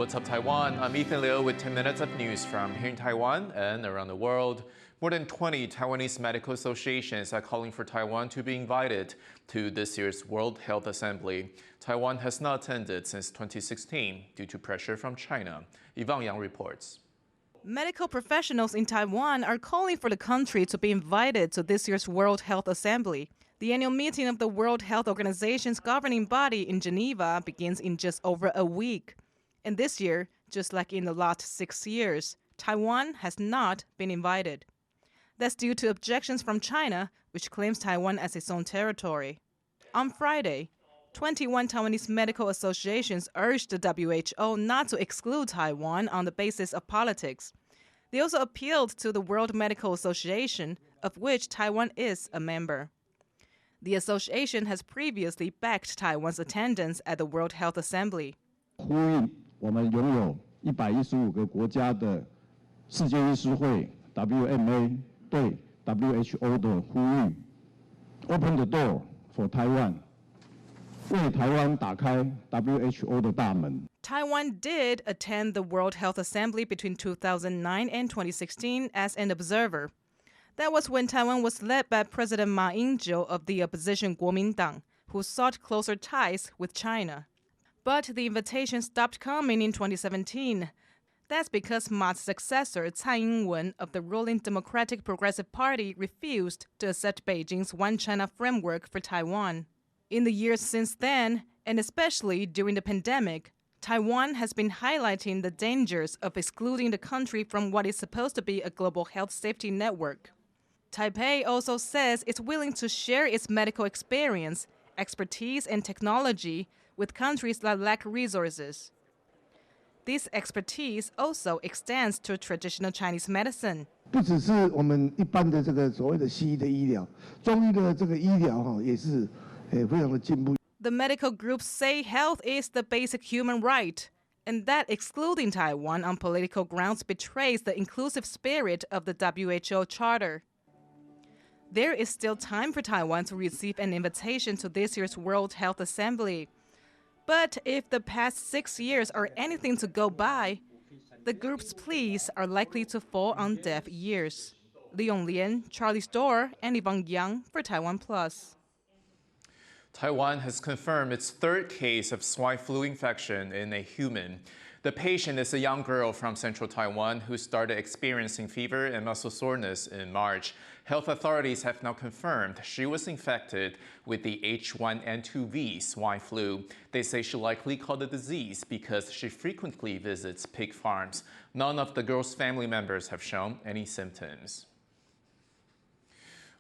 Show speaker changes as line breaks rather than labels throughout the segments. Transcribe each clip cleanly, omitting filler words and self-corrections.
What's up, Taiwan? I'm Ethan Liu with 10 minutes of news from here in Taiwan and around the world. More than 20 Taiwanese medical associations are calling for Taiwan to be invited to this year's World Health Assembly. Taiwan has not attended since 2016 due to pressure from China. Yvonne Yang reports.
Medical professionals in Taiwan are calling for the country to be invited to this year's World Health Assembly. The annual meeting of the World Health Organization's governing body in Geneva begins in just over a week. And this year, just like in the last 6 years, Taiwan has not been invited. That's due to objections from China, which claims Taiwan as its own territory. On Friday, 21 Taiwanese medical associations urged the WHO not to exclude Taiwan on the basis of politics. They also appealed to the World Medical Association, of which Taiwan is a member. The association has previously backed Taiwan's attendance at the World Health Assembly.
呼吁我们拥有115个国家的世界医师会 WMA 对 WHO 的呼吁 Open the door for Taiwan 为台湾打开 WHO 的大门
Taiwan did attend the World Health Assembly between 2009 and 2016 as an observer. That was when Taiwan was led by President Ma Ying-jeou of the opposition Kuomintang, who sought closer ties with China. But the invitation stopped coming in 2017. That's because Ma's successor, Tsai Ing-wen of the ruling Democratic Progressive Party, refused to accept Beijing's One China framework for Taiwan. In the years since then, and especially during the pandemic, Taiwan has been highlighting the dangers of excluding the country from what is supposed to be a global health safety network. Taipei also says it's willing to share its medical experience, expertise, and technology with countries that lack resources. This expertise also extends to traditional Chinese medicine.
不只是我们一般的这个所谓的西医的医疗，中医的这个医疗也是非常的进步。
The medical groups say health is the basic human right, and that excluding Taiwan on political grounds betrays the inclusive spirit of the WHO Charter. There is still time for Taiwan to receive an invitation to this year's World Health Assembly. But if the past 6 years are anything to go by, the group's pleas are likely to fall on deaf ears. Leon Lien, Charlie Storr, and Yvonne Yang for TaiwanPlus.
Taiwan has confirmed its third case of swine flu infection in a human. The patient is a young girl from central Taiwan who started experiencing fever and muscle soreness in March. Health authorities have now confirmed she was infected with the H1N2V swine flu. They say she likely caught the disease because she frequently visits pig farms. None of the girl's family members have shown any symptoms.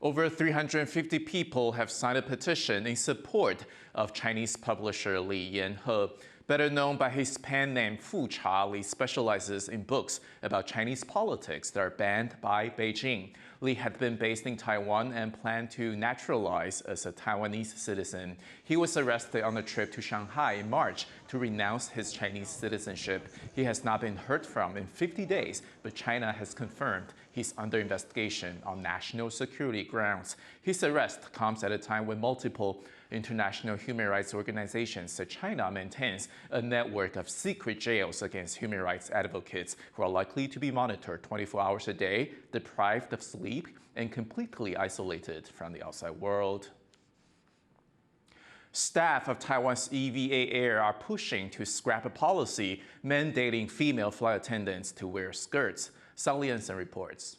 Over 350 people have signed a petition in support of Chinese publisher Li Yanhe. Better known by his pen name Fu Cha, Li specializes in books about Chinese politics that are banned by Beijing. Li had been based in Taiwan and planned to naturalize as a Taiwanese citizen. He was arrested on a trip to Shanghai in March to renounce his Chinese citizenship. He has not been heard from in 50 days, but China has confirmed he's under investigation on national security grounds. His arrest comes at a time when multiple international human rights organizations say China maintains a network of secret jails against human rights advocates who are likely to be monitored 24 hours a day, deprived of sleep, and completely isolated from the outside world. Staff of Taiwan's EVA Air are pushing to scrap a policy mandating female flight attendants to wear skirts. Sally Lianson reports.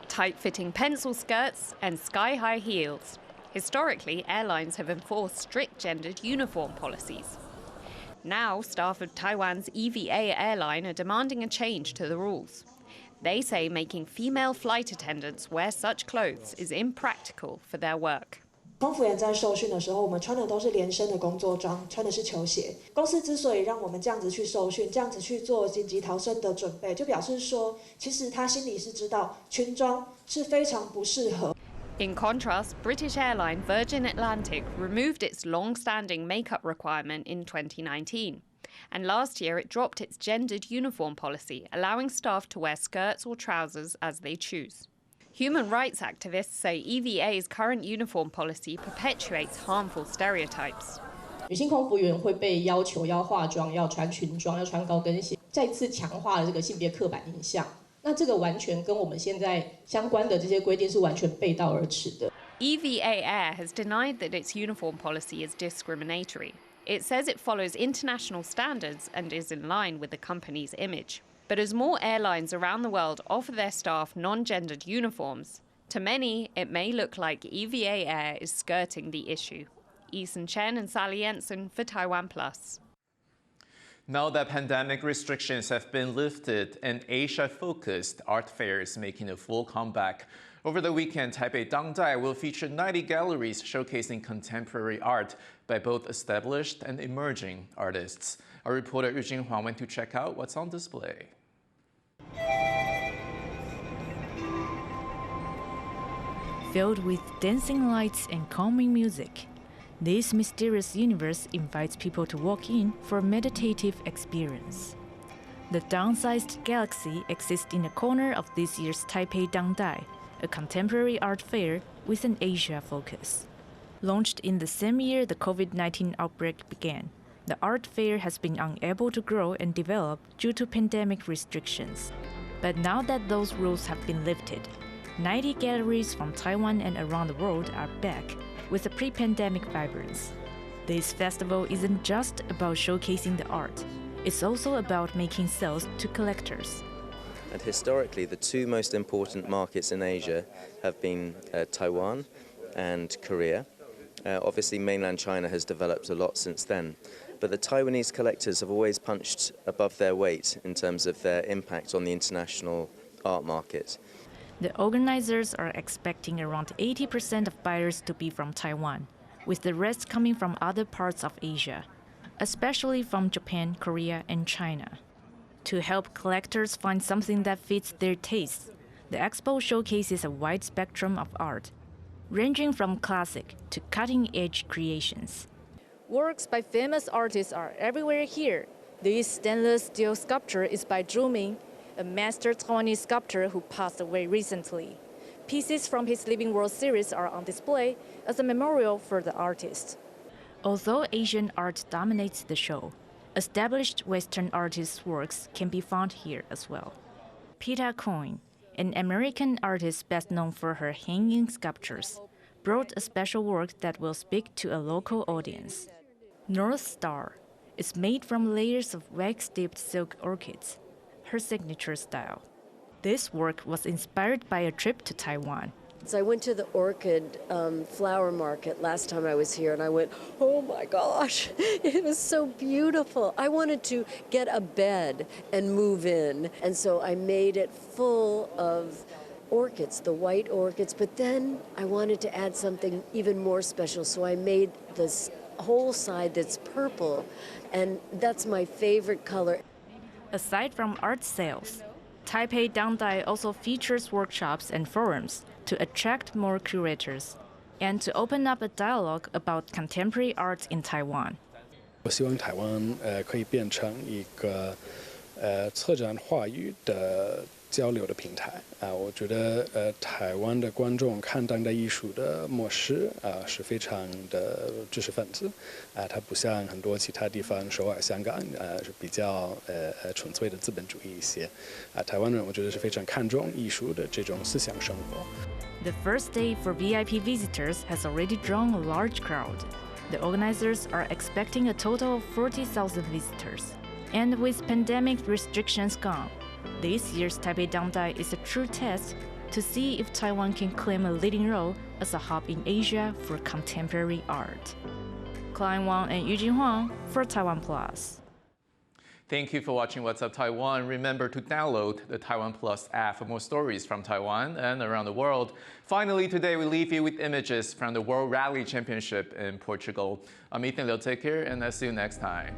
Tight-fitting pencil skirts and sky-high heels. Historically, airlines have enforced strict gendered uniform policies. Now, staff of Taiwan's EVA airline are demanding a change to the rules. They say making female flight attendants wear such clothes is impractical for their work.
空服员在受训的时候，我们穿的都是连身的工作装，穿的是球鞋。公司之所以让我们这样子去受训，这样子去做紧急逃生的准备，就表示说，其实他心里是知道裙装是非常不适合。
In contrast, British airline Virgin Atlantic removed its long-standing makeup requirement in 2019. And last year it dropped its gendered uniform policy, allowing staff to wear skirts or trousers as they choose. Human rights activists say EVA's current uniform policy perpetuates harmful stereotypes.
女性空服员会被要求要化妆、要穿裙装、要穿高跟鞋。再次强化了这个性别刻板印象。那这个完全跟我们现在相关的这些规定是完全背道而驰的。
EVA Air has denied that its uniform policy is discriminatory. It says it follows international standards and is in line with the company's image. But as more airlines around the world offer their staff non-gendered uniforms, to many it may look like EVA Air is skirting the issue. Eason Chen and Sally Jensen for TaiwanPlus.
Now that pandemic restrictions have been lifted, an Asia-focused art fair is making a full comeback. Over the weekend, Taipei Dangdai will feature 90 galleries showcasing contemporary art by both established and emerging artists. Our reporter Yu Jinghua went to check out what's on display.
Filled with dancing lights and calming music, this mysterious universe invites people to walk in for a meditative experience. The downsized galaxy exists in a corner of this year's Taipei Dangdai, a contemporary art fair with an Asia focus. Launched in the same year the COVID-19 outbreak began, the art fair has been unable to grow and develop due to pandemic restrictions. But now that those rules have been lifted, 90 galleries from Taiwan and around the world are back with a pre-pandemic vibrance. This festival isn't just about showcasing the art, it's also about making sales to collectors.
And historically, the two most important markets in Asia have been Taiwan and Korea. Obviously, mainland China has developed a lot since then. But the Taiwanese collectors have always punched above their weight in terms of their impact on the international art market.
The organizers are expecting around 80% of buyers to be from Taiwan, with the rest coming from other parts of Asia, especially from Japan, Korea, and China. To help collectors find something that fits their tastes, the expo showcases a wide spectrum of art, ranging from classic to cutting-edge creations.
Works by famous artists are everywhere here. This stainless steel sculpture is by Zhu Ming, a master Taiwanese sculptor who passed away recently. Pieces from his Living World series are on display as a memorial for the artist.
Although Asian art dominates the show, established Western artists' works can be found here as well. Peta Coyne, an American artist best known for her hanging sculptures, brought a special work that will speak to a local audience. North Star is made from layers of wax-dipped silk orchids, her signature style. This work was inspired by a trip to Taiwan.
So I went to the orchid flower market last time I was here, and I went, oh my gosh, it was so beautiful. I wanted to get a bed and move in, and so I made it full of orchids, the white orchids, but then I wanted to add something even more special, so I made this whole side that's purple, and that's my favorite color.
Aside from art sales, Taipei Dangdai also features workshops and forums to attract more curators and to open up a dialogue about contemporary art in Taiwan.
我希望台湾可以变成一个策展话语的交流的平台我觉得台湾的观众看当代艺术的模式是非常的知识分子它不像很多其他地方首尔香港是比较纯粹的资本主义一些台湾人我觉得是非常看重艺术的这种思想生活
The first day for VIP visitors has already drawn a large crowd. The organizers are expecting a total of 40,000 visitors. And with pandemic restrictions gone, this year's Taipei Dangdai is a true test to see if Taiwan can claim a leading role as a hub in Asia for contemporary art. Klein Wang and Yu Jinghua for TaiwanPlus.
Thank you for watching What's Up Taiwan. Remember to download the TaiwanPlus app for more stories from Taiwan and around the world. Finally, today we leave you with images from the World Rally Championship in Portugal. I'm Ethan Liu. Take care, and I'll see you next time.